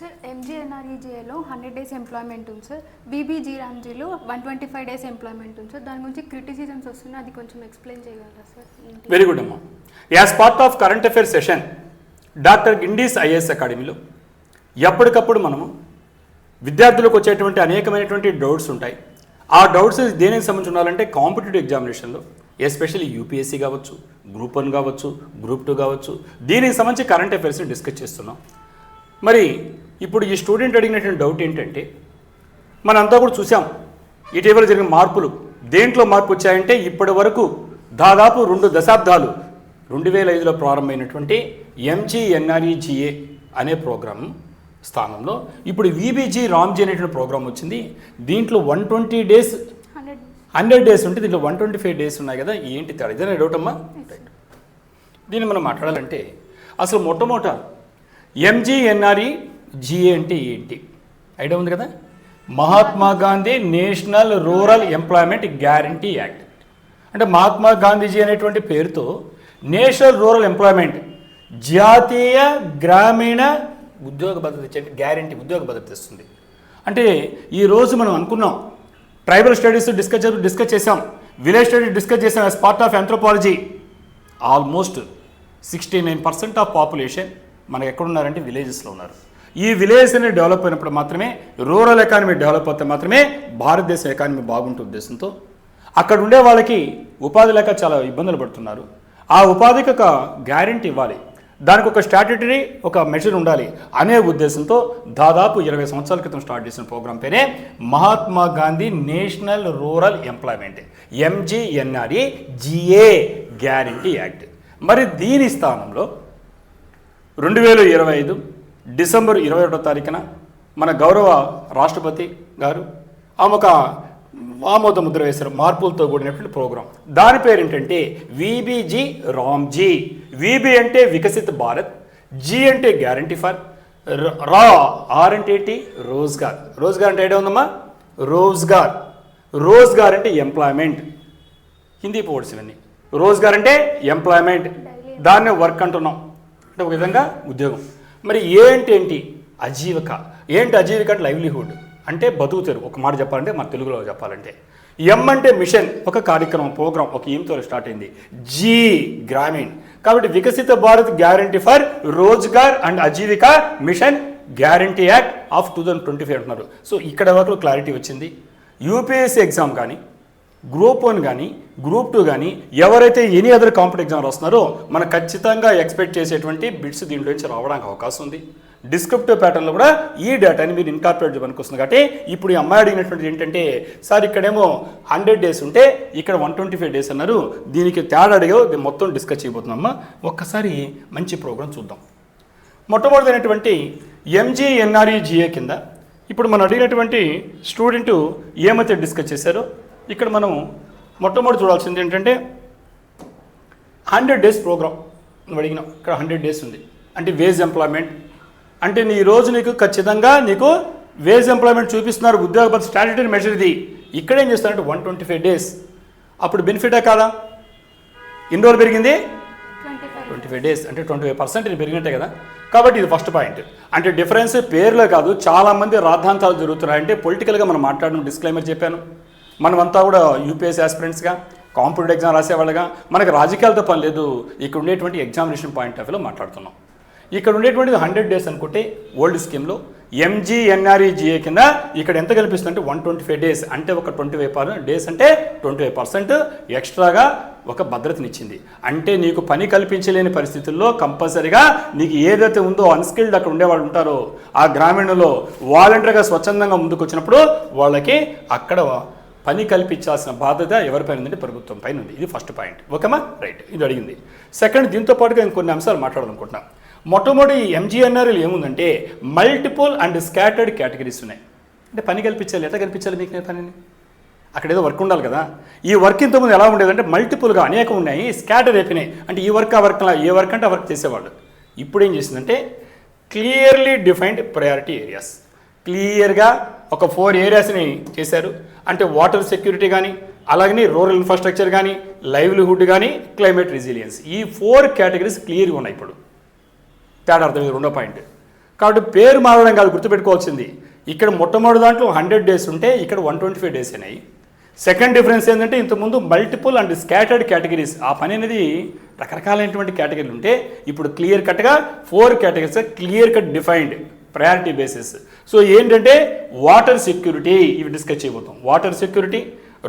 Sir ఎంజీఎన్ఆర్ఈజీఏలో 100 days employment ఉంది sir. బీబీజీరామ్జీలో 125 days ఎంప్లాయ్మెంట్ ఉంది సార్. దాని గురించి క్రిటిసిజమ్స్ వస్తున్నాయి, అది కొంచెం ఎక్స్ప్లెయిన్ చేయగలరా సార్? వెరీ గుడ్ అమ్మా. As part of current affairs session doctor Gindi's IAS అకాడమీలో ఎప్పటికప్పుడు మనము విద్యార్థులకు వచ్చేటువంటి అనేకమైనటువంటి డౌట్స్ ఉంటాయి. ఆ డౌట్స్ దేనికి సంబంధించి ఉండాలంటే కాంపిటేటివ్ ఎగ్జామినేషన్లో ఎస్పెషల్లీ యూపీఎస్సీ కావచ్చు, గ్రూప్ 1 కావచ్చు, గ్రూప్ 2 కావచ్చు, దీనికి సంబంధించి కరెంట్ అఫైర్స్ని డిస్కస్ చేస్తున్నాం. మరి ఇప్పుడు ఈ స్టూడెంట్ అడిగినటువంటి డౌట్ ఏంటంటే, మనంతా కూడా చూసాం ఇటీవల జరిగిన మార్పులు. దేంట్లో మార్పు వచ్చాయంటే ఇప్పటి వరకు దాదాపు 2 దశాబ్దాలు 2005లో ప్రారంభమైనటువంటి ఎంజీఎన్ఆర్ఈజీఏ అనే ప్రోగ్రాం స్థానంలో ఇప్పుడు వీబీజీ రామ్జీ అనేటువంటి ప్రోగ్రాం వచ్చింది. దీంట్లో 120 days 100 days ఉంటే దీంట్లో 125 days ఉన్నాయి కదా, ఏంటి తేడా? ఇదే డౌట్ అమ్మా. దీన్ని మనం మాట్లాడాలంటే అసలు మొట్టమొదట ఎంజీఎన్ఆర్ఈజీఏ అంటే ఏంటి ఐడియా ఉంది కదా? Mahatma Gandhi national rural employment guarantee act. అంటే మహాత్మా గాంధీజీ అనేటువంటి పేరుతో నేషనల్ రూరల్ ఎంప్లాయ్మెంట్, జాతీయ గ్రామీణ ఉద్యోగ భద్రత ఇచ్చే గ్యారంటీ, ఉద్యోగ భద్రత ఇస్తుంది. అంటే ఈరోజు మనం అనుకున్నాం ట్రైబల్ స్టడీస్ డిస్కస్ చేసాం, విలేజ్ స్టడీస్ డిస్కస్ చేసాం. As part of anthropology almost 69% of population మనకు ఎక్కడున్నారంటే విలేజెస్లో ఉన్నారు. ఈ విలేజెస్ అనేది డెవలప్ అయినప్పుడు మాత్రమే, రూరల్ ఎకానమీ డెవలప్ అవుతే మాత్రమే భారతదేశం ఎకానమీ బాగుంటుంది ఉద్దేశంతో అక్కడ ఉండే వాళ్ళకి ఉపాధి లేక చాలా ఇబ్బందులు పడుతున్నారు. ఆ ఉపాధికి ఒక గ్యారంటీ ఇవ్వాలి, దానికి ఒక స్టాట్యూటరీ ఒక మెజర్ ఉండాలి అనే ఉద్దేశంతో దాదాపు 20 సంవత్సరాల క్రితం స్టార్ట్ చేసిన ప్రోగ్రాం పేరే Mahatma Gandhi national rural employment, MGNREGA guarantee act. మరి దీని స్థానంలో 2025 డిసెంబర్ 21వ తారీఖున మన గౌరవ రాష్ట్రపతి గారు ఆమె ఒక ఆమోద ముద్ర వేశారు, మార్పులతో కూడినటువంటి ప్రోగ్రాం. దాని పేరు ఏంటంటే వీబీజీ రామ్జీ. వీబీ అంటే వికసిత్ భారత్, జీ అంటే గ్యారంటీ ఫర్, రా ఆర్ అంటే ఏంటి రోజ్గార్. రోజ్గార్ అంటే ఐడియా ఉందమ్మా? రోజ్గార్. రోజ్గార్ అంటే ఎంప్లాయ్మెంట్, హిందీ పోర్డ్స్ ఇవన్నీ. రోజ్గార్ అంటే ఎంప్లాయ్మెంట్, దాన్నే వర్క్ అంటున్నాం, అంటే ఒక విధంగా ఉద్యోగం. మరి ఏంటి అజీవిక. ఏంటి అజీవిక అంటే లైవ్లీహుడ్, అంటే బతుకు తెరువు. ఒక మాట చెప్పాలంటే మన తెలుగులో చెప్పాలంటే ఎం అంటే మిషన్, ఒక కార్యక్రమం, ప్రోగ్రాం, ఒక ఈమ్తో స్టార్ట్ అయింది. జీ గ్రామీణ్. కాబట్టి Viksit Bharat guarantee for Rozgar and Ajeevika mission guarantee act of 2025 అంటున్నారు. సో ఇక్కడ వరకు క్లారిటీ వచ్చింది. యూపీఎస్సీ ఎగ్జామ్ కానీ, గ్రూప్ 1 కానీ, గ్రూప్ 2 కానీ, ఎవరైతే ఎనీ అదర్ కాంపిటేటివ్ ఎగ్జామ్ వస్తున్నారో మనం ఖచ్చితంగా ఎక్స్పెక్ట్ చేసేటువంటి బిట్స్ దీంట్లో నుంచి రావడానికి అవకాశం ఉంది. డిస్క్రిప్టివ్ ప్యాటర్న్లో కూడా ఈ డేటాని మీరు ఇన్కార్పొరేట్ చేయడానికి వస్తుంది. కాబట్టి ఇప్పుడు ఈ అమ్మాయి అడిగినటువంటిది ఏంటంటే, సార్ ఇక్కడేమో 100 days ఉంటే ఇక్కడ 125 days అన్నారు, దీనికి తేడా అడిగో మొత్తం డిస్కస్ చేయబోతున్నామ్మా. ఒక్కసారి మంచి ప్రోగ్రాం చూద్దాం. మొట్టమొదటినటువంటి ఎంజీఎన్ఆర్ఈజీఏ కింద ఇప్పుడు మనం అడిగినటువంటి స్టూడెంట్ ఏమైతే డిస్కస్ చేశారో ఇక్కడ మనం మొట్టమొదటి చూడాల్సింది ఏంటంటే 100 days ప్రోగ్రామ్ నువ్వు అడిగినావు. ఇక్కడ 100 days ఉంది అంటే వేజ్ ఎంప్లాయ్మెంట్. అంటే నీ రోజు నీకు ఖచ్చితంగా నీకు వేజ్ ఎంప్లాయ్మెంట్ చూపిస్తున్నారు, ఉద్యోగ భద్రత స్టాట్యూటరీ మెజర్ ఇది. ఇక్కడ ఏం చేస్తారంటే 125 days. అప్పుడు బెనిఫిటే కాదా? ఎన్ని రోజులు పెరిగింది? 25 days, అంటే 25% పెరిగినట్టే కదా. కాబట్టి ఇది ఫస్ట్ పాయింట్. అంటే డిఫరెన్స్ పేరులో కాదు, చాలామంది రాద్ధాంతాలు జరుగుతున్నాయంటే పొలిటికల్గా మనం మాట్లాడడం డిస్క్లైమర్ చెప్పాను. మనమంతా కూడా యూపీఎస్సీ ఆస్పిరెంట్స్గా, కాంపిటేటివ్ ఎగ్జామ్ రాసేవాళ్ళగా మనకు రాజకీయాలతో పని లేదు. ఇక్కడ ఉండేటువంటి ఎగ్జామినేషన్ పాయింట్ ఆఫ్ వ్యూలో మాట్లాడుతున్నాం. ఇక్కడ ఉండేటువంటిది 100 days అనుకుంటే ఓల్డ్ స్కీమ్లో ఎంజీఎన్ఆర్ఈజీఏ కింద ఇక్కడ ఎంత కల్పిస్తుందంటే 125 days, అంటే ఒక 25 days అంటే 25% ఎక్స్ట్రాగా ఒక భద్రతనిచ్చింది. అంటే నీకు పని కల్పించలేని పరిస్థితుల్లో కంపల్సరీగా నీకు ఏదైతే ఉందో అన్స్కిల్డ్ అక్కడ ఉండేవాళ్ళు ఉంటారో ఆ గ్రామీణంలో వాలంటీర్గా స్వచ్ఛందంగా ముందుకు వచ్చినప్పుడు వాళ్ళకి అక్కడ పని కల్పించాల్సిన బాధ్యత ఎవరిపైన ఉందంటే ప్రభుత్వం పైన ఉంది. ఇది ఫస్ట్ పాయింట్. ఓకేమా? రైట్, ఇది అడిగింది. సెకండ్, దీంతో పాటుగా ఇంకొన్ని అంశాలు మాట్లాడాలనుకుంటున్నాం. మొట్టమొదటి ఎంజీఎన్ఆర్ఈలో ఏముందంటే మల్టిపుల్ అండ్ స్కాటర్డ్ కేటగిరీస్ ఉన్నాయి. అంటే పని కల్పించాలి. ఎట్లా కల్పించాలి మీకు నేను పనిని? అక్కడ ఏదో వర్క్ ఉండాలి కదా. ఈ వర్క్ ఇంతకుముందు ఎలా ఉండేదంటే మల్టిపుల్గా అనేకం ఉన్నాయి, స్కాటర్ అయిపోయినాయి. అంటే ఈ వర్క్ ఆ వర్క్, ఏ వర్క్ అంటే ఆ వర్క్ చేసేవాళ్ళు. ఇప్పుడు ఏం చేసిందంటే క్లియర్లీ డిఫైన్డ్ ప్రయారిటీ ఏరియాస్, క్లియర్గా ఒక 4 areasని చేశారు. అంటే వాటర్ సెక్యూరిటీ కానీ, అలాగని రూరల్ ఇన్ఫ్రాస్ట్రక్చర్ కానీ, లైవ్లీహుడ్ కానీ, క్లైమేట్ రెసిలియన్స్, ఈ 4 categories క్లియర్గా ఉన్నాయి. ఇప్పుడు తేడా అర్థమైంది. రెండో పాయింట్. కాబట్టి పేరు మారడం కాదు గుర్తుపెట్టుకోవాల్సింది. ఇక్కడ మొట్టమొదటి దాంట్లో 100 డేస్ ఉంటే ఇక్కడ 125 డేస్ అయినాయి. సెకండ్ డిఫరెన్స్ ఏంటంటే ఇంతకుముందు మల్టిపుల్ అండ్ స్కాటర్డ్ కేటగిరీస్, ఆ పని అనేది రకరకాలైనటువంటి కేటగిరీలు ఉంటే ఇప్పుడు క్లియర్ కట్గా 4 categories clear cut defined priority basis. So ఏంటంటే వాటర్ సెక్యూరిటీ ఇవి డిస్కస్ చేయబోతాం. వాటర్ సెక్యూరిటీ,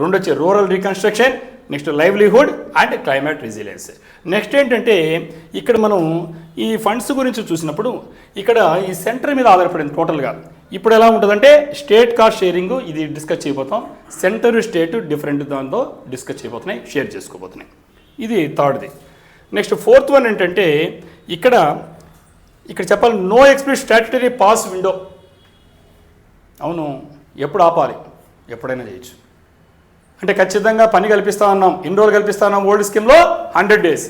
రెండు వచ్చి rural reconstruction, next livelihood and climate resilience. Next ఏంటంటే ఇక్కడ మనం ఈ ఫండ్స్ గురించి చూసినప్పుడు ఇక్కడ ఈ సెంటర్ మీద ఆధారపడింది టోటల్గా. ఇప్పుడు ఎలా ఉంటుందంటే స్టేట్ కాస్ట్ షేరింగ్ ఇది డిస్కస్ చేయబోతాం. సెంటర్ స్టేట్ డిఫరెంట్ దాంతో డిస్కస్ చేయబోతున్నాయి, షేర్ చేసుకోబోతున్నాయి. ఇది థర్డ్ది. నెక్స్ట్ ఫోర్త్ వన్ ఏంటంటే ఇక్కడ చెప్పాలి no express statutory pass window. అవును, ఎప్పుడు ఆపాలి? ఎప్పుడైనా చేయొచ్చు. అంటే ఖచ్చితంగా పని కల్పిస్తా ఉన్నాం, ఎన్ని రోజులు కల్పిస్తా ఉన్నాం ఓల్డ్ స్కీమ్లో 100 డేస్.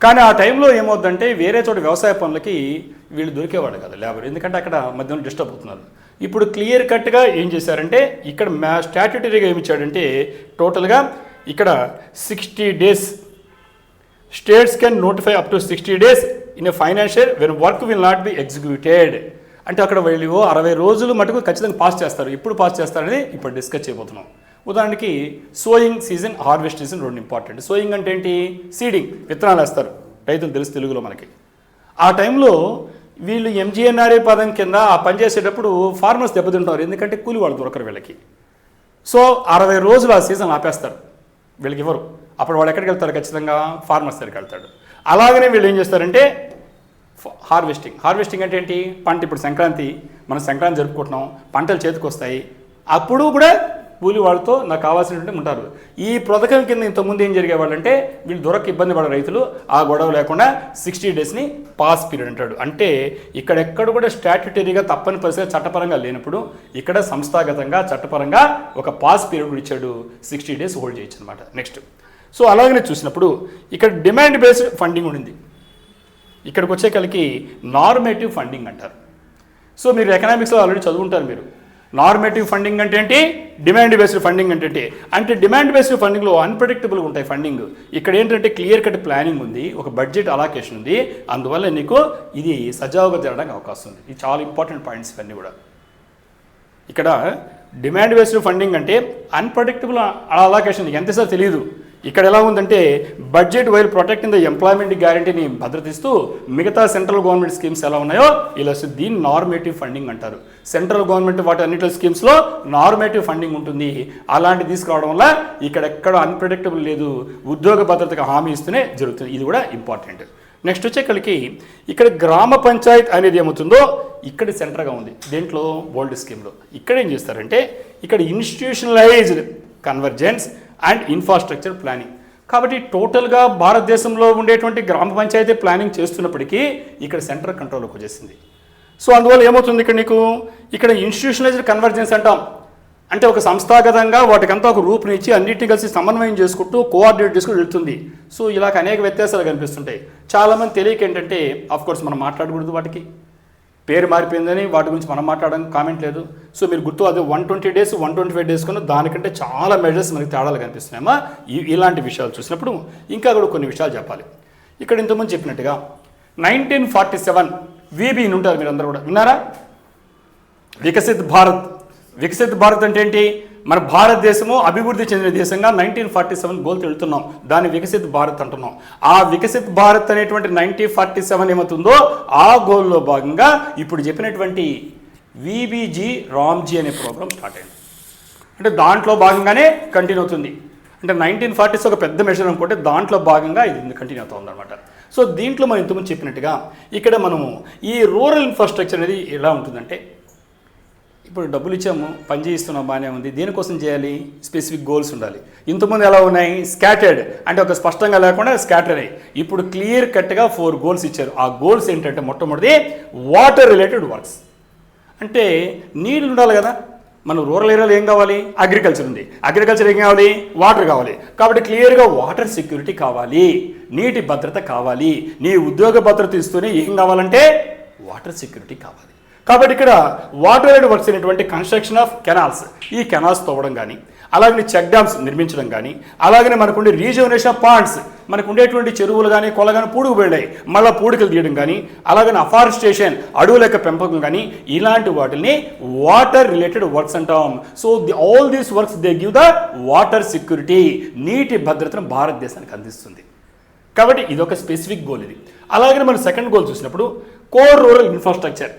కానీ ఆ టైంలో ఏమవుతుందంటే వేరే చోట వ్యవసాయ పనులకి వీళ్ళు దొరికేవాడు కదా లేబర్, ఎందుకంటే అక్కడ మధ్యలో డిస్టర్బ్ అవుతున్నారు. ఇప్పుడు క్లియర్ కట్గా ఏం చేశారంటే ఇక్కడ స్టాట్యుటరీగా ఏమి ఇచ్చాడంటే టోటల్గా ఇక్కడ 60 days states can notify up to 60 days in a financial when work will not be executed. అంటే అక్కడ వీళ్ళు 60 రోజులు మటుకు ఖచ్చితంగా పాస్ చేస్తారు. ఎప్పుడు పాస్ చేస్తారనేది ఇప్పుడు డిస్కస్ చేయబోతున్నాం. ఉదాహరణకి సోయింగ్ సీజన్, హార్వెస్ట్ సీజన్ రెండు ఇంపార్టెంట్. సోయింగ్ అంటే ఏంటి? సీడింగ్, విత్తనాలు వేస్తారు, రైతులు తెలుసు తెలుగులో మనకి. ఆ టైంలో వీళ్ళు ఎంజీఎన్ఆర్ఏ పదం కింద ఆ పని చేసేటప్పుడు ఫార్మర్స్ దెబ్బతింటారు, ఎందుకంటే కూలి వాళ్ళు దొరకరు వీళ్ళకి. సో 60 రోజులు ఆ సీజన్ ఆపేస్తారు, వీళ్ళకి ఇవ్వరు. అప్పుడు వాళ్ళు ఎక్కడికి వెళ్తారు? ఖచ్చితంగా ఫార్మర్స్ దగ్గరికి వెళ్తాడు. అలాగనే వీళ్ళు ఏం చేస్తారంటే హార్వెస్టింగ్ అంటే ఏంటి? పంట ఇప్పుడు సంక్రాంతి, మనం సంక్రాంతి జరుపుకుంటున్నాం, పంటలు చేతికి వస్తాయి, అప్పుడు కూడా కూలి వాళ్ళతో నాకు కావాల్సినటువంటి ఉంటారు. ఈ పథకం కింద ఇంతకుముందు ఏం జరిగేవాళ్ళంటే వీళ్ళు దొరక ఇబ్బంది పడే రైతులు ఆ గొడవ లేకుండా 60 డేస్ని పాస్ పీరియడ్ అంటాడు. అంటే ఇక్కడెక్కడ కూడా స్టాట్యుటరీగా తప్పని పరిస్థితి చట్టపరంగా లేనప్పుడు ఇక్కడ సంస్థాగతంగా చట్టపరంగా ఒక పాస్ పీరియడ్ కూడా ఇచ్చాడు, 60 డేస్ హోల్డ్ చేయొచ్చు అనమాట. నెక్స్ట్ సో అలాగనే చూసినప్పుడు ఇక్కడ డిమాండ్ బేస్డ్ ఫండింగ్ ఉండింది. ఇక్కడికి వచ్చేకలికి నార్మేటివ్ ఫండింగ్ అంటారు. సో మీరు ఎకనామిక్స్లో ఆల్రెడీ చదువుంటారు మీరు. నార్మేటివ్ ఫండింగ్ అంటే ఏంటి, డిమాండ్ బేస్డ్ ఫండింగ్ అంటే ఏంటి? అంటే డిమాండ్ బేస్డ్ ఫండింగ్లో అన్ప్రెడిక్టబుల్గా ఉంటాయి ఫండింగ్. ఇక్కడ ఏంటంటే క్లియర్ కట్ ప్లానింగ్ ఉంది, ఒక బడ్జెట్ అలాకేషన్ ఉంది, అందువల్ల నీకు ఇది సజావుగా జరగడానికి అవకాశం ఉంది. ఇది చాలా ఇంపార్టెంట్ పాయింట్స్ ఇవన్నీ కూడా. ఇక్కడ డిమాండ్ బేస్డ్ ఫండింగ్ అంటే అన్ప్రెడిక్టబుల్ అలాకేషన్, ఎంతసేపు తెలియదు. ఇక్కడ ఎలా ఉందంటే budget while protecting the employment గ్యారంటీని భద్రతిస్తూ మిగతా సెంట్రల్ గవర్నమెంట్ స్కీమ్స్ ఎలా ఉన్నాయో ఇలా దీన్ని నార్మేటివ్ ఫండింగ్ అంటారు. సెంట్రల్ గవర్నమెంట్ వాటి అన్నిటి స్కీమ్స్లో నార్మేటివ్ ఫండింగ్ ఉంటుంది. అలాంటి తీసుకురావడం వల్ల ఇక్కడెక్కడ అన్ప్రెడిక్టబుల్ లేదు, ఉద్యోగ భద్రతకు హామీ ఇస్తూనే జరుగుతుంది. ఇది కూడా ఇంపార్టెంట్. నెక్స్ట్ వచ్చేకలికి ఇక్కడ గ్రామ పంచాయత్ అనేది ఏమవుతుందో ఇక్కడ సెంటర్గా ఉంది దేంట్లో ఓల్డ్ స్కీమ్లో. ఇక్కడ ఏం చేస్తారంటే ఇక్కడ institutionalised convergence and infrastructure planning. కాబట్టి టోటల్గా భారతదేశంలో ఉండేటువంటి గ్రామ పంచాయతీ ప్లానింగ్ చేస్తున్నప్పటికీ ఇక్కడ సెంటర్ కంట్రోల్లోకి వచ్చేసింది. సో అందువల్ల ఏమవుతుంది ఇక్కడ ఇన్స్టిట్యూషనలైజ్డ్ కన్వర్జెన్స్ అంటాం. అంటే ఒక సంస్థాగతంగా వాటికంతా ఒక రూపునిచ్చి అన్నిటిని కలిసి సమన్వయం చేసుకుంటూ కోఆర్డినేట్ చేసుకుని వెళ్తుంది. సో ఇలాగ అనేక వ్యత్యాసాలు కనిపిస్తుంటాయి. చాలామంది తెలియక ఏంటంటే ఆఫ్కోర్స్ మనం మాట్లాడకూడదు, వాటికి పేరు మారిపోయిందని వాటి గురించి మనం మాట్లాడడం కామెంట్ లేదు. సో మీరు గుర్తు అదే 120 డేస్ 125 డేస్ కన్నా దానికంటే చాలా మెజర్స్ మనకి తేడాలు కనిపిస్తున్నాయమ్మా. ఇలాంటి విషయాలు చూసినప్పుడు ఇంకా కూడా కొన్ని విషయాలు చెప్పాలి. ఇక్కడ ఇంతకుముందు చెప్పినట్టుగా 1947 వీబీ ఉంటారు, మీరు అందరూ కూడా విన్నారా? వికసిత్ భారత్ అంటే ఏంటి? మన భారతదేశము అభివృద్ధి చెందిన దేశంగా 1947 గోల్ వెళ్తున్నాం, దాన్ని వికసిత్ భారత్ అంటున్నాం. ఆ వికసిత్ భారత్ అనేటువంటి 1947 ఏమవుతుందో ఆ గోల్లో భాగంగా ఇప్పుడు చెప్పినటువంటి విబిజీ రామ్జీ అనే ప్రోగ్రామ్ స్టార్ట్ అయింది. అంటే దాంట్లో భాగంగానే కంటిన్యూ అవుతుంది. అంటే 1940 ఒక పెద్ద మెజర్ అనుకుంటే దాంట్లో భాగంగా ఇది కంటిన్యూ అవుతుంది అనమాట. సో దీంట్లో మనం ఇంతకుముందు చెప్పినట్టుగా ఇక్కడ మనము ఈ రూరల్ ఇన్ఫ్రాస్ట్రక్చర్ అనేది ఎలా ఉంటుందంటే ఇప్పుడు డబ్బులు ఇచ్చాము, పని చేయిస్తున్నాం, బాగానే ఉంది, దేనికోసం చేయాలి? స్పెసిఫిక్ గోల్స్ ఉండాలి. ఇంతకుముందు ఎలా ఉన్నాయి? స్కాటర్డ్, అంటే ఒక స్పష్టంగా లేకుండా స్కాటర్ అయ్యి. ఇప్పుడు క్లియర్ కట్గా 4 గోల్స్ ఇచ్చారు. ఆ గోల్స్ ఏంటంటే మొట్టమొదటి వాటర్ రిలేటెడ్ వర్క్స్. అంటే నీళ్ళు ఉండాలి కదా, మన రూరల్ ఏరియాలో ఏం కావాలి? అగ్రికల్చర్ ఉంది, అగ్రికల్చర్ ఏం కావాలి? వాటర్ కావాలి. కాబట్టి క్లియర్గా వాటర్ సెక్యూరిటీ కావాలి, నీటి భద్రత కావాలి. నీ ఉద్యోగ భద్రత ఇస్తూనే ఏం కావాలంటే వాటర్ సెక్యూరిటీ కావాలి. కాబట్టి ఇక్కడ వాటర్ రిలేటెడ్ వర్క్స్ అయినటువంటి కన్స్ట్రక్షన్ ఆఫ్ కెనాల్స్, ఈ కెనాల్స్ తవ్వడం కానీ, అలాగే చెక్ డ్యామ్స్ నిర్మించడం కానీ, అలాగనే మనకుండే రీజనరేషన్ ఆఫ్ పాండ్స్, మనకు ఉండేటువంటి చెరువులు కానీ కొల కానీ పూడుకుపోయాయి, మళ్ళీ పూడికలు తీయడం కానీ, అలాగని అఫారెస్టేషన్ అడవుల యొక్క పెంపకం కానీ, ఇలాంటి వాటిని వాటర్ రిలేటెడ్ వర్క్స్ అంటాం. So all these works they give the water security, నీటి భద్రతను భారతదేశానికి అందిస్తుంది. కాబట్టి ఇదొక స్పెసిఫిక్ గోల్ ఇది. అలాగే మనం సెకండ్ గోల్ చూసినప్పుడు కోర్ రూరల్ ఇన్ఫ్రాస్ట్రక్చర్.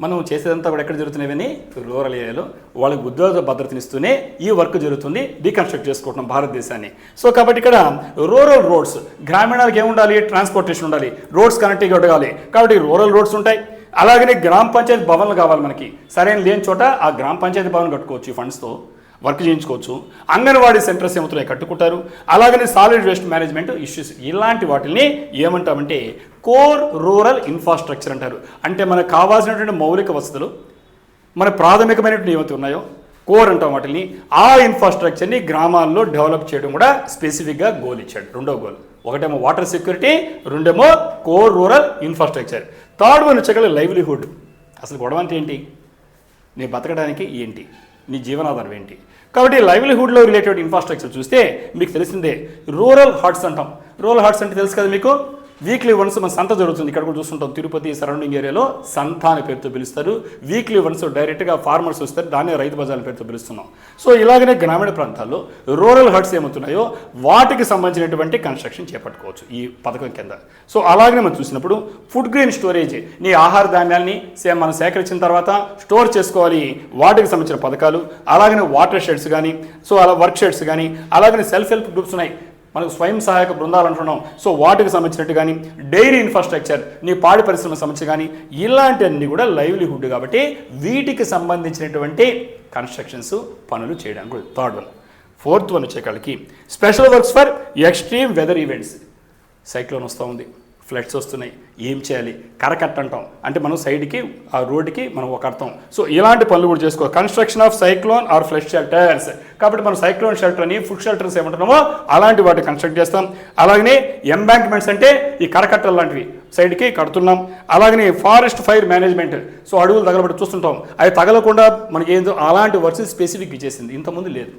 మనం చేసేదంతా కూడా ఎక్కడ జరుగుతున్నాయని రూరల్ ఏరియాలో వాళ్ళకి ఉద్యోగ భద్రతనిస్తూనే ఈ వర్క్ జరుగుతుంది, రీకన్స్ట్రక్ట్ చేసుకుంటున్నాం భారతదేశాన్ని. సో కాబట్టి ఇక్కడ రూరల్ రోడ్స్, గ్రామీణాలకు ఏముండాలి, ట్రాన్స్పోర్టేషన్ ఉండాలి, రోడ్స్ కనెక్టివిటీ ఉండాలి. కాబట్టి రూరల్ రోడ్స్ ఉంటాయి. అలాగనే గ్రామ పంచాయతీ భవన్లు కావాలి మనకి, సరైన లేని చోట ఆ గ్రామ పంచాయతీ భవన్ కట్టుకోవచ్చు, ఈ ఫండ్స్తో వర్క్ చేయించుకోవచ్చు. అంగన్వాడీ సెంటర్స్ ఏమవుతున్నాయి కట్టుకుంటారు. అలాగనే సాలిడ్ వేస్ట్ మేనేజ్మెంట్ ఇష్యూస్, ఇలాంటి వాటిని ఏమంటామంటే కోర్ రూరల్ ఇన్ఫ్రాస్ట్రక్చర్ అంటారు. అంటే మనకు కావాల్సినటువంటి మౌలిక వసతులు, మన ప్రాథమికమైనటువంటి ఏమైతే ఉన్నాయో కోర్ అంటాం వాటిని, ఆ ఇన్ఫ్రాస్ట్రక్చర్ని గ్రామాల్లో డెవలప్ చేయడం కూడా స్పెసిఫిక్గా గోల్ ఇచ్చాడు. రెండో గోల్, ఒకటేమో వాటర్ సెక్యూరిటీ, రెండేమో core rural infrastructure. Third one వచ్చేకల్లా లైవ్లీహుడ్. అసలు గొడవ అంటే ఏంటి, నీ బతకడానికి ఏంటి, నీ జీవనాధారం ఏంటి. కాబట్టి లైవ్లీహుడ్లో రిలేటెడ్ ఇన్ఫ్రాస్ట్రక్చర్ చూస్తే మీకు తెలిసిందే, రూరల్ హార్ట్స్ అంటాం. రూరల్ హార్ట్స్ అంటే తెలుసు కదా మీకు, వీక్లీ వన్స్ మన సంత జరుగుతుంది. ఇక్కడ కూడా చూస్తుంటాం, తిరుపతి సరౌండింగ్ ఏరియాలో సంత అనే పేరుతో పిలుస్తారు. వీక్లీ వన్స్ డైరెక్ట్గా ఫార్మర్స్ వస్తారు, దాన్ని రైతు బజార్ పేరుతో పిలుస్తున్నాం. సో ఇలాగనే గ్రామీణ ప్రాంతాల్లో రూరల్ హట్స్ ఏమవుతున్నాయో వాటికి సంబంధించినటువంటి కన్స్ట్రక్షన్ చేపట్టుకోవచ్చు ఈ పథకం కింద. సో అలాగనే మనం చూసినప్పుడు ఫుడ్ గ్రెయిన్ స్టోరేజ్, నీ ఆహార ధాన్యాల్ని మనం సేకరించిన తర్వాత స్టోర్ చేసుకోవాలి, వాటికి సంబంధించిన పథకాలు. అలాగనే వాటర్ షెడ్స్ కానీ, సో అలా వర్క్ షెడ్స్ కానీ, అలాగనే సెల్ఫ్ హెల్ప్ గ్రూప్స్ ఉన్నాయి, మనకు స్వయం సహాయక బృందాలు అంటున్నాం. సో వాటికి సంబంధించినట్టు కానీ, డైరీ ఇన్ఫ్రాస్ట్రక్చర్, నీ పాడి పరిశ్రమకు సంబంధించి కానీ, ఇలాంటివన్నీ కూడా లైవ్లీహుడ్. కాబట్టి వీటికి సంబంధించినటువంటి కన్స్ట్రక్షన్స్ పనులు చేయడానికి థర్డ్ వన్. ఫోర్త్ వన్ వచ్చేకాళ్ళకి special works for extreme weather events. Cyclone వస్తూ ఉంది, ఫ్లడ్స్ వస్తున్నాయి, ఏం చేయాలి, కరకట్ట అంటాం. అంటే మనం సైడ్కి ఆ రోడ్డుకి మనం ఒక అర్థం. సో ఇలాంటి పనులు కూడా చేసుకో. Construction of cyclone or flood shelters. కాబట్టి మనం సైక్లోన్ షెల్టర్ అని, ఫుడ్ షెల్టర్స్ ఏమంటున్నామో అలాంటి వాటిని కన్స్ట్రక్ట్ చేస్తాం. అలాగనే ఎంబ్యాంక్మెంట్స్ అంటే ఈ కరకట్టలు లాంటివి సైడ్కి కడుతున్నాం. అలాగనే ఫారెస్ట్ ఫైర్ మేనేజ్మెంట్, సో అడవులు తగలబడి చూస్తుంటాం, అవి తగలకుండా మనకి ఏందో అలాంటి వర్క్స్ స్పెసిఫిక్ ఇచ్చేసింది, ఇంతకుముందు లేదు.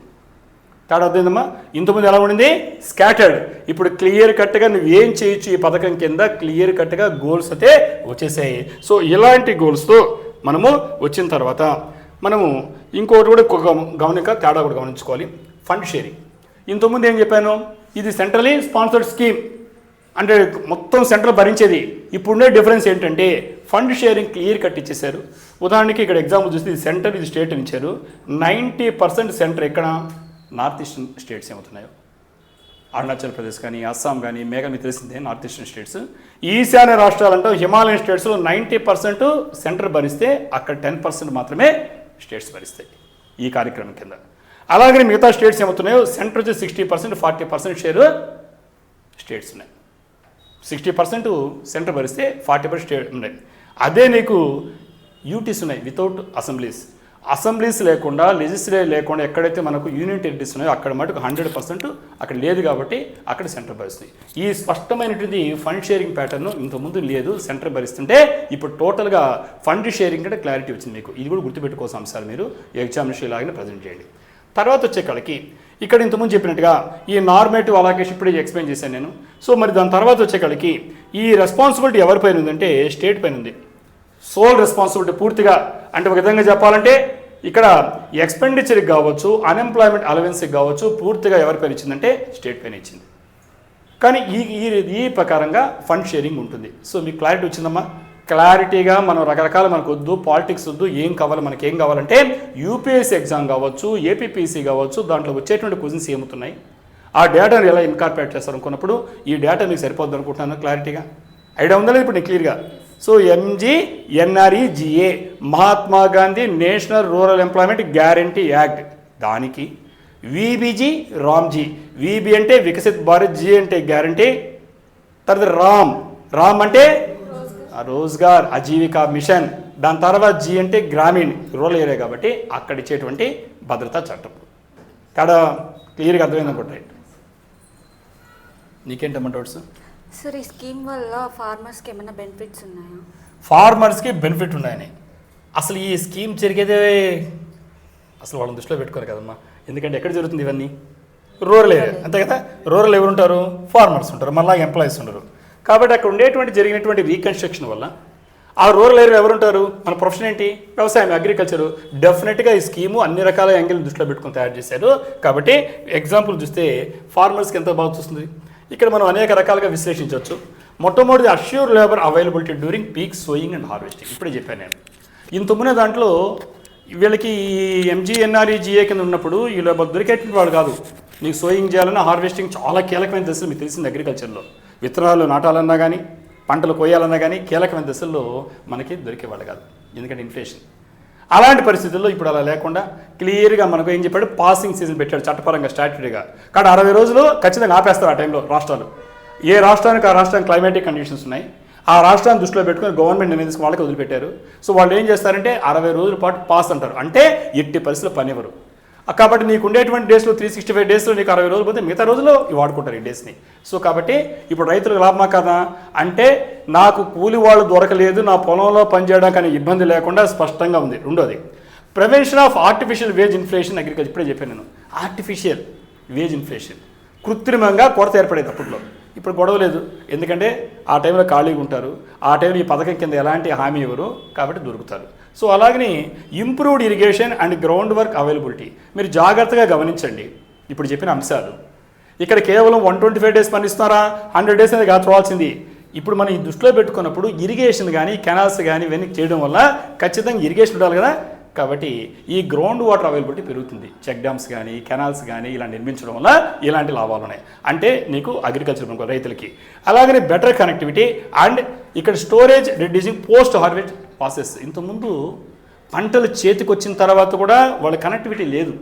తేడా అర్థమైందమ్మా. ఇంతకుముందు ఎలా ఉండింది, స్కాటర్డ్. ఇప్పుడు క్లియర్ కట్గా నువ్వు ఏం చేయొచ్చు ఈ పథకం కింద, క్లియర్ కట్గా గోల్స్ అయితే వచ్చేసాయి. సో ఇలాంటి గోల్స్తో మనము వచ్చిన తర్వాత మనము ఇంకోటి కూడా తేడా కూడా గమనించుకోవాలి, ఫండ్ షేరింగ్. ఇంతకుముందు ఏం చెప్పాను, ఇది సెంట్రలీ స్పాన్సర్డ్ స్కీమ్, అంటే మొత్తం సెంట్రల్ భరించేది. ఇప్పుడున్న డిఫరెన్స్ ఏంటంటే ఫండ్ షేరింగ్ క్లియర్ కట్ ఇచ్చేశారు. ఉదాహరణకి ఇక్కడ ఎగ్జాంపుల్ చూస్తే ఇది సెంటర్, ఇది స్టేట్ అని ఇచ్చారు. 90% సెంటర్ ఎక్కడ, నార్త్ ఈస్టర్న్ స్టేట్స్ ఏమవుతున్నాయో, అరుణాచల్ ప్రదేశ్ కానీ, అస్సాం కానీ, మీకు తెలిసిందే నార్త్ ఈస్టర్న్ స్టేట్స్. ఈశాన్య రాష్ట్రాలు అంటాం, హిమాలయన్ స్టేట్స్లో 90% సెంటర్ భరిస్తే అక్కడ 10% మాత్రమే స్టేట్స్ భరిస్తాయి ఈ కార్యక్రమం కింద. అలాగే మిగతా స్టేట్స్ ఏమవుతున్నాయో, సెంటర్ వచ్చి 60%, 40% షేర్ స్టేట్స్ ఉన్నాయి. 60% సెంటర్ భరిస్తే 40% స్టేట్ ఉన్నాయి. అదే నీకు యూటీస్ ఉన్నాయి, వితౌట్ అసెంబ్లీస్ లేకుండా, లెజిస్లేటివ్ లేకుండా ఎక్కడైతే మనకు యూనియన్ టెరిటరీస్ ఉన్నాయో అక్కడ మటుకు 100% అక్కడ లేదు. కాబట్టి అక్కడ సెంటర్ భరిస్తుంది. ఈ స్పష్టమైనటువంటి ఫండ్ షేరింగ్ ప్యాటర్న్ ఇంతకుముందు లేదు, సెంటర్ భరిస్తుంటే ఇప్పుడు టోటల్గా ఫండ్ షేరింగ్ అంటే క్లారిటీ వచ్చింది మీకు. ఇది కూడా గుర్తుపెట్టుకోవాల్సిన అంశాలు మీరు ఎగ్జామినేషన్ ఇలాగనే ప్రజెంట్ చేయండి. తర్వాత వచ్చే కాడికి ఇక్కడ ఇంతకుముందు చెప్పినట్టుగా ఈ నార్మేటివ్ అలాకేషన్ ఇప్పుడే ఎక్స్ప్లెయిన్ చేశాను నేను. సో మరి దాని తర్వాత వచ్చే కాడికి ఈ రెస్పాన్సిబిలిటీ ఎవరిపైన ఉందంటే స్టేట్ పైన ఉంది. సోల్ రెస్పాన్సిబిలిటీ పూర్తిగా, అంటే ఒక విధంగా చెప్పాలంటే ఇక్కడ ఎక్స్పెండిచర్కి కావచ్చు, అన్ఎంప్లాయ్మెంట్ అలవెన్స్కి కావచ్చు, పూర్తిగా ఎవరి పైన ఇచ్చిందంటే స్టేట్ పైన ఇచ్చింది. కానీ ఈ ప్రకారంగా ఫండ్ షేరింగ్ ఉంటుంది. సో మీకు క్లారిటీ వచ్చిందమ్మా. క్లారిటీగా మనం రకరకాల మనకు వద్దు, పాలిటిక్స్ వద్దు, ఏం కావాలి, మనకి ఏం కావాలంటే యూపీఎస్సీ ఎగ్జామ్ కావచ్చు, ఏపీపీసీ కావచ్చు, దాంట్లో వచ్చేటువంటి క్వశ్చన్స్ ఏమవుతున్నాయి, ఆ డేటాను ఎలా ఇన్కార్పొరేట్ చేస్తారు అనుకున్నప్పుడు ఈ డేటా మీకు సరిపోద్ది అనుకుంటున్నాను. క్లారిటీగా ఐడియా ఉందా లేదు ఇప్పుడు నీకు క్లియర్గా. So MGNREGA, Mahatma Gandhi national rural employment guarantee act, దానికి VBG రామ్జీ, VB అంటే వికసిత్ భారత్, G అంటే గ్యారంటీ, తర్వాత రామ్ అంటే రోజ్గార్ ఆజీవికా మిషన్, దాని తర్వాత G అంటే గ్రామీణ్ రూరల్ ఏరియా, కాబట్టి అక్కడ ఇచ్చేటువంటి భద్రతా చట్టం. తేడా క్లియర్గా అర్థమైంది అనుకుంటా. నీకేంటమ్మా డౌట్స్? సార్, ఈ స్కీమ్ వల్ల ఫార్మర్స్కి ఏమైనా బెనిఫిట్స్ ఉన్నాయా? ఫార్మర్స్కి బెనిఫిట్ ఉన్నాయని అసలు ఈ స్కీమ్ జరిగేదే అసలు వాళ్ళని దృష్టిలో పెట్టుకోరు కదమ్మా. ఎందుకంటే ఎక్కడ జరుగుతుంది ఇవన్నీ, రూరల్ ఏరియా, అంతే కదా. రూరల్ ఎవరు ఉంటారు? ఫార్మర్స్ ఉంటారు, మళ్ళీ ఎంప్లాయీస్ ఉండరు. కాబట్టి అక్కడ ఉండేటువంటి జరిగినటువంటి రీకన్స్ట్రక్షన్ వల్ల ఆ రూరల్ ఏరియా ఎవరు ఉంటారు? మన ప్రొఫెషన్ ఏంటి? వ్యవసాయం, అగ్రికల్చరు. డెఫినెట్గా ఈ స్కీము అన్ని రకాల యాంగిల్ దృష్టిలో పెట్టుకుని తయారు చేశారు. కాబట్టి ఎగ్జాంపుల్ చూస్తే ఫార్మర్స్కి ఎంత బాగా చూస్తుంది. ఇక్కడ మనం అనేక రకాలుగా విశ్లేషించవచ్చు. మొట్టమొదటి assure labour availability during peak sowing and harvesting. ఇప్పుడే చెప్పాను నేను. ఇంతకుముందే దాంట్లో వీళ్ళకి ఎంజీఎన్ఆర్ఈజీఏ కింద ఉన్నప్పుడు వీళ్ళు దొరికేటువంటి వాళ్ళు కాదు. నీకు సోయింగ్ చేయాలన్నా హార్వెస్టింగ్ చాలా కీలకమైన దశలు మీకు తెలిసింది. అగ్రికల్చర్లో విత్తనాలు నాటాలన్నా కానీ పంటలు కోయాలన్నా కానీ కీలకమైన దశల్లో మనకి దొరికేవాళ్ళు కాదు, ఎందుకంటే ఇన్ఫ్లేషన్. అలాంటి పరిస్థితుల్లో ఇప్పుడు అలా లేకుండా క్లియర్గా మనకు ఏం చెప్పాడు, పాసింగ్ సీజన్ పెట్టాడు చట్టపరంగా స్టాట్యూటరీగా. కాబట్టి 60 రోజులు ఖచ్చితంగా ఆపేస్తారు ఆ టైంలో రాష్ట్రాలు. ఏ రాష్ట్రానికి ఆ రాష్ట్రానికి క్లైమాటిక్ కండిషన్స్ ఉన్నాయి, ఆ రాష్ట్రాన్ని దృష్టిలో పెట్టుకుని గవర్నమెంట్ నిర్ణయం తీసుకుని వాళ్ళకి వదిలిపెట్టారు. సో వాళ్ళు ఏం చేస్తారంటే 60 రోజుల పాటు పాస్ అంటారు, అంటే ఎట్టి పరిస్థితుల్లో పనివ్వరు. కాబట్టి నీకు ఉండేటువంటి డేస్లో 365 డేస్లో నీకు 60 రోజులు పోతే మిగతా రోజుల్లో వాడుకుంటారు ఈ డేస్ని. సో కాబట్టి ఇప్పుడు రైతులకు లాభమా కదా అంటే, నాకు కూలి వాళ్ళు దొరకలేదు, నా పొలంలో పనిచేయడానికి అనే ఇబ్బంది లేకుండా స్పష్టంగా ఉంది. రెండోది prevention of artificial wage inflation agriculture. ఇప్పుడే చెప్పాను నేను, ఆర్టిఫిషియల్ వేజ్ ఇన్ఫ్లేషన్, కృత్రిమంగా కొరత ఏర్పడేది అప్పట్లో. ఇప్పుడు గొడవ లేదు, ఎందుకంటే ఆ టైంలో ఖాళీగా ఉంటారు, ఆ టైంలో ఈ పథకం కింద ఎలాంటి హామీ ఇవ్వరు, కాబట్టి దొరుకుతారు. సో అలాగని improved irrigation and ground work availability మీరు జాగ్రత్తగా గమనించండి. ఇప్పుడు చెప్పిన అంశాలు ఇక్కడ కేవలం 125 డేస్ పనిస్తున్నారా, 100 డేస్ అనేది కాదు చూడాల్సింది. ఇప్పుడు మనం ఈ దృష్టిలో పెట్టుకున్నప్పుడు ఇరిగేషన్ కానీ కెనాల్స్ కానీ ఇవన్నీ చేయడం వల్ల ఖచ్చితంగా ఇరిగేషన్ ఉండాలి కదా. కాబట్టి ఈ గ్రౌండ్ వాటర్ అవైలబిలిటీ పెరుగుతుంది. చెక్ డ్యామ్స్ కానీ కెనాల్స్ కానీ ఇలా నిర్మించడం వల్ల ఇలాంటి లాభాలు ఉన్నాయి. అంటే నీకు అగ్రికల్చర్ రైతులకి. అలాగనే బెటర్ కనెక్టివిటీ అండ్ ఇక్కడ storage reducing post harvest process. ఇంతకుముందు పంటలు చేతికి వచ్చిన తర్వాత కూడా వాళ్ళ కనెక్టివిటీ లేదు.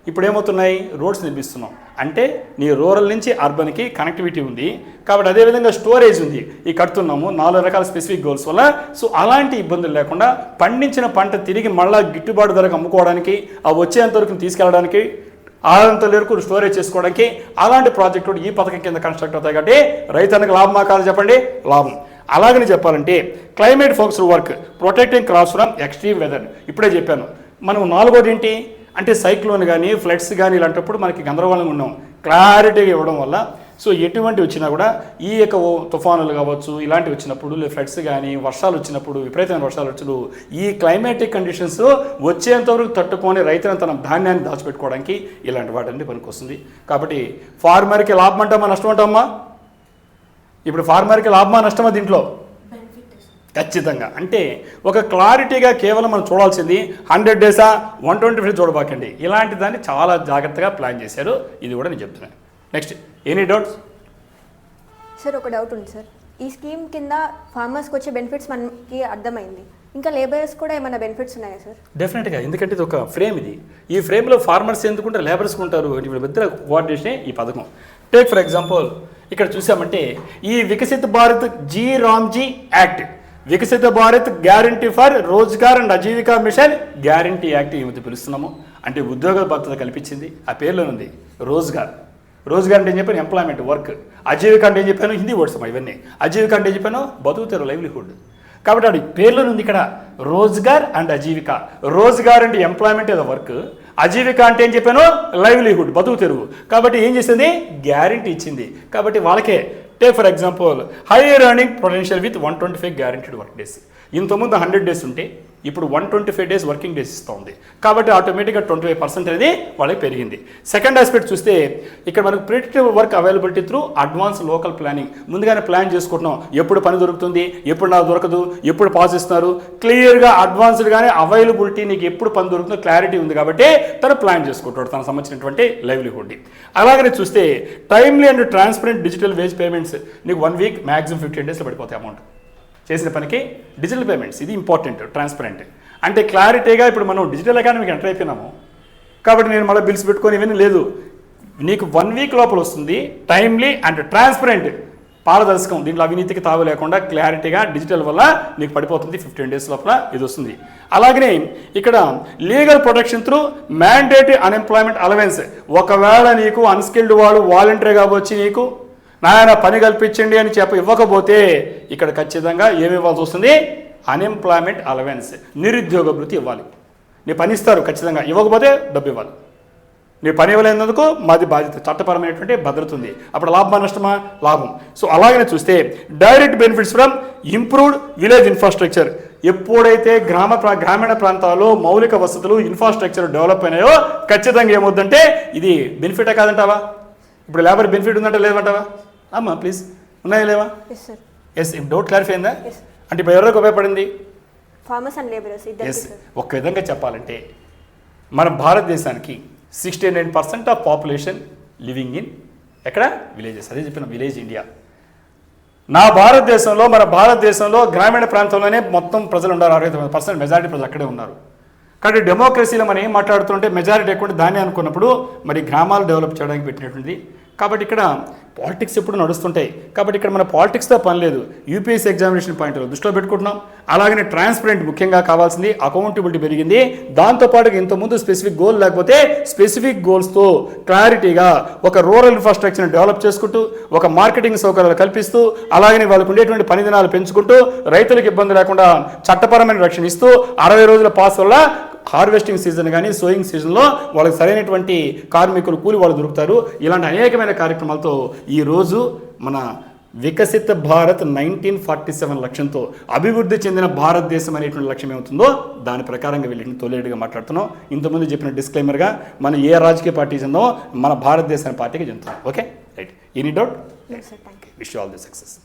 ఇప్పుడు ఏమవుతున్నాయి, రోడ్స్ నిర్మిస్తున్నాం అంటే నీ రూరల్ నుంచి అర్బన్కి కనెక్టివిటీ ఉంది. కాబట్టి అదేవిధంగా స్టోరేజ్ ఉంది, ఈ కడుతున్నాము 4 రకాల స్పెసిఫిక్ గోల్స్ వల్ల. సో అలాంటి ఇబ్బందులు లేకుండా పండించిన పంట తిరిగి మళ్ళీ గిట్టుబాటు ధరకు అమ్ముకోవడానికి, ఆ వచ్చేంతవరకు తీసుకెళ్ళడానికి, అంత వరకు స్టోరేజ్ చేసుకోవడానికి అలాంటి ప్రాజెక్టు ఈ పథకం కింద కన్స్ట్రక్ట్ అవుతాయి. కాబట్టి రైతానికి లాభమా కాదు చెప్పండి, లాభం. అలాగని చెప్పాలంటే climate focused work protecting crops from extreme weather. ఇప్పుడే చెప్పాను. మనం 4వది ఏంటి అంటే సైక్లోన్ కానీ ఫ్లడ్స్ కానీ ఇలాంటప్పుడు మనకి గందరగోళంగా ఉన్నాం. క్లారిటీగా ఇవ్వడం వల్ల సో ఎటువంటి వచ్చినా కూడా ఈ యొక్క తుఫానులు కావచ్చు ఇలాంటివి వచ్చినప్పుడు, ఫ్లడ్స్ కానీ వర్షాలు వచ్చినప్పుడు, విపరీతమైన వర్షాలు వచ్చినప్పుడు ఈ క్లైమాటిక్ కండిషన్స్ వచ్చేంతవరకు తట్టుకొని రైతులను తన ధాన్యాన్ని దాచిపెట్టుకోవడానికి ఇలాంటి వాటిని పనికొస్తుంది. కాబట్టి ఫార్మర్కి లాభం అంటామా నష్టం అంటామా? ఇప్పుడు ఫార్మర్కి లాభమా నష్టమా దీంట్లో? ఖచ్చితంగా. అంటే ఒక క్లారిటీగా కేవలం మనం చూడాల్సింది 100 డేసా 125 చూడబాకండి. ఇలాంటి దాన్ని చాలా జాగ్రత్తగా ప్లాన్ చేశారు. ఇది కూడా నేను చెప్తున్నాను. Next any doubts? సార్ ఒక డౌట్ ఉంది సార్. ఈ స్కీమ్ కింద ఫార్మర్స్కి వచ్చే బెనిఫిట్స్ మనకి అర్థమైంది, ఇంకా లేబర్స్ కూడా ఏమైనా బెనిఫిట్స్ ఉన్నాయా సార్? డెఫినెట్గా, ఎందుకంటే ఇది ఒక ఫ్రేమ్. ఇది ఈ ఫ్రేమ్లో ఫార్మర్స్ ఎందుకుంటారు, లేబర్స్కి ఉంటారు. వీళ్ళిద్దరు కోఆర్డినేషన్ ఈ పథకం. టేక్ ఫర్ ఎగ్జాంపుల్ ఇక్కడ చూసామంటే ఈ Viksit Bharat G Ramji act, Viksit Bharat guarantee for Rozgar and Ajeevika mission guarantee act ఈ మధ్య పిలుస్తున్నాము. అంటే ఉద్యోగ భద్రత కల్పించింది. ఆ పేర్లో ఉంది రోజ్గార్. రోజ్గార్ అంటే ఏం చెప్పాను, ఎంప్లాయ్మెంట్, వర్క్. అజీవిక అంటే ఏం చెప్పాను, హిందీ వర్డ్స్ ఇవన్నీ. అజీవిక అంటే ఏం చెప్పాను, బతుకుతారు, లైవ్లీహుడ్. కాబట్టి అది పేర్లో ఉంది ఇక్కడ రోజ్గార్ అండ్ అజీవిక. రోజ్గార్ అంటే ఎంప్లాయ్మెంట్ ఏదో వర్క్, అజీవిక అంటే ఏం చెప్పాను, లైవ్లీహుడ్, బతుకు తెరువు. కాబట్టి ఏం చేసింది, గ్యారంటీ ఇచ్చింది. కాబట్టి వాళ్ళకే take for example hire earning potential with 125 guaranteed work days. ఇంతకుముందు 100 డేస్ ఉంటే ఇప్పుడు 125 డేస్ వర్కింగ్ డేస్ ఇస్తూ ఉంది. కాబట్టి ఆటోమేటిక్గా 25% అనేది వాళ్ళకి పెరిగింది. సెకండ్ ఆస్పెక్ట్ చూస్తే ఇక్కడ మనకు predictive work availability through advance local planning. ముందుగానే ప్లాన్ చేసుకుంటున్నాం, ఎప్పుడు పని దొరుకుతుంది, ఎప్పుడు నాకు దొరకదు, ఎప్పుడు పాస్ ఇస్తున్నారు, క్లియర్గా అడ్వాన్స్డ్గానే అవైలబిలిటీ నీకు ఎప్పుడు పని దొరుకుతుందో క్లారిటీ ఉంది. కాబట్టి తను ప్లాన్ చేసుకుంటాడు తనకు సంబంధించినటువంటి లైవ్లీహుడ్. అలాగనే చూస్తే timely and transparent digital wage payments. నీకు 1 వీక్ మ్యాక్సిమం 15 డేస్లో పడిపోతాయి అమౌంట్ చేసిన పనికి. డిజిటల్ పేమెంట్స్ ఇది ఇంపార్టెంట్, ట్రాన్స్పరెంట్ అంటే క్లారిటీగా. ఇప్పుడు మనం డిజిటల్ ఎకానమీకి ఎంటర్ అయిపోయినాము కాబట్టి నేను మళ్ళీ బిల్స్ పెట్టుకొని ఇవన్నీ లేదు. నీకు 1 వీక్ లోపల వస్తుంది. టైమ్లీ అండ్ ట్రాన్స్పరెంట్, పారదర్శకం, దీంట్లో అవినీతికి తావు లేకుండా క్లారిటీగా డిజిటల్ వల్ల నీకు పడిపోతుంది. 15 డేస్ లోపల ఇది వస్తుంది. అలాగనే ఇక్కడ legal protection through mandatory unemployment allowance. ఒకవేళ నీకు అన్స్కిల్డ్ వాడు వాలంటరీగా వచ్చి నీకు నాయన పని కల్పించండి అని ఇవ్వకపోతే ఇక్కడ ఖచ్చితంగా ఏమి ఇవ్వాల్సి వస్తుంది, నీ పని ఇవ్వలేనందుకు మాది బాధ్యత, చట్టపరమైనటువంటి భద్రత ఉంది. అప్పుడు లాభమా నష్టమా? లాభం. సో అలాగనే చూస్తే direct benefits from improved village infrastructure. ఎప్పుడైతే గ్రామీణ ప్రాంతాల్లో మౌలిక వసతులు ఇన్ఫ్రాస్ట్రక్చర్ డెవలప్ అయినాయో ఖచ్చితంగా ఏమవుతుందంటే ఇది బెనిఫిటే కాదంటావా? ఇప్పుడు లేబర్ బెనిఫిట్ ఉందంటే లేదంటావా? అమ్మా ప్లీజ్, ఉన్నాయా లేవా? Yes sir. Yes, doubt clarify అయిందా? Yes. అంటే ఇప్పుడు ఎవరికి ఉపయోగపడింది? ఫార్మర్స్ అండ్ లేబరర్స్ ఇద్దరికి ఎస్. సార్. ఒక విధంగా చెప్పాలంటే మన భారతదేశానికి 69% ఆఫ్ పాపులేషన్ లివింగ్ ఇన్ ఎక్కడ? విలేజెస్. అదే చెప్పిన విలేజ్ ఇండియా. మన భారతదేశంలో గ్రామీణ ప్రాంతంలోనే మొత్తం ప్రజలు ఉన్నారు. 69% మెజారిటీ ప్రజలు అక్కడే ఉన్నారు. కాబట్టి డెమోక్రసీలో మనం ఏం మాట్లాడుతుంటే మెజారిటీ ఎక్కువ దాన్ని అనుకున్నప్పుడు మరి గ్రామాలు డెవలప్ చేయడానికి పెట్టినటువంటిది. కాబట్టి ఇక్కడ పాలిటిక్స్ ఎప్పుడు నడుస్తుంటాయి. కాబట్టి ఇక్కడ మన పాలిటిక్స్తో పని లేదు. యూపీఎస్సీ ఎగ్జామినేషన్ పాయింట్ దృష్టిలో పెట్టుకుంటున్నాం. అలాగనే ట్రాన్స్పరెంట్ ముఖ్యంగా కావాల్సింది, అకౌంటబిలిటీ పెరిగింది. దాంతోపాటు ఇంతకుముందు స్పెసిఫిక్ గోల్ లేకపోతే స్పెసిఫిక్ గోల్స్తో క్లారిటీగా ఒక రూరల్ ఇన్ఫ్రాస్ట్రక్చర్ని డెవలప్ చేసుకుంటూ, ఒక మార్కెటింగ్ సౌకర్యాలు కల్పిస్తూ, అలాగనే వాళ్ళకు ఉండేటువంటి పని దినాలు పెంచుకుంటూ, రైతులకు ఇబ్బంది లేకుండా చట్టపరమైన రక్షణ ఇస్తూ 60 రోజుల పాస్ వల్ల హార్వెస్టింగ్ సీజన్ కానీ సోయింగ్ సీజన్లో వాళ్ళకి సరైనటువంటి కార్మికులు కూలి వాళ్ళు దొరుకుతారు. ఇలాంటి అనేకమైన కార్యక్రమాలతో ఈరోజు మన వికసిత భారత్ 1947 లక్ష్యంతో అభివృద్ధి చెందిన భారతదేశం అనేటువంటి లక్ష్యం ఏమవుతుందో దాని ప్రకారంగా వీళ్ళని తొలేడుగా మాట్లాడుతున్నాం. ఇంతకుముందు చెప్పిన డిస్క్లైమర్గా మనం ఏ రాజకీయ పార్టీ చెందో మన భారతదేశాన్ని పార్టీకి చెందుతాం. Okay right. Any doubt? Sir thank you. Wish you all the success.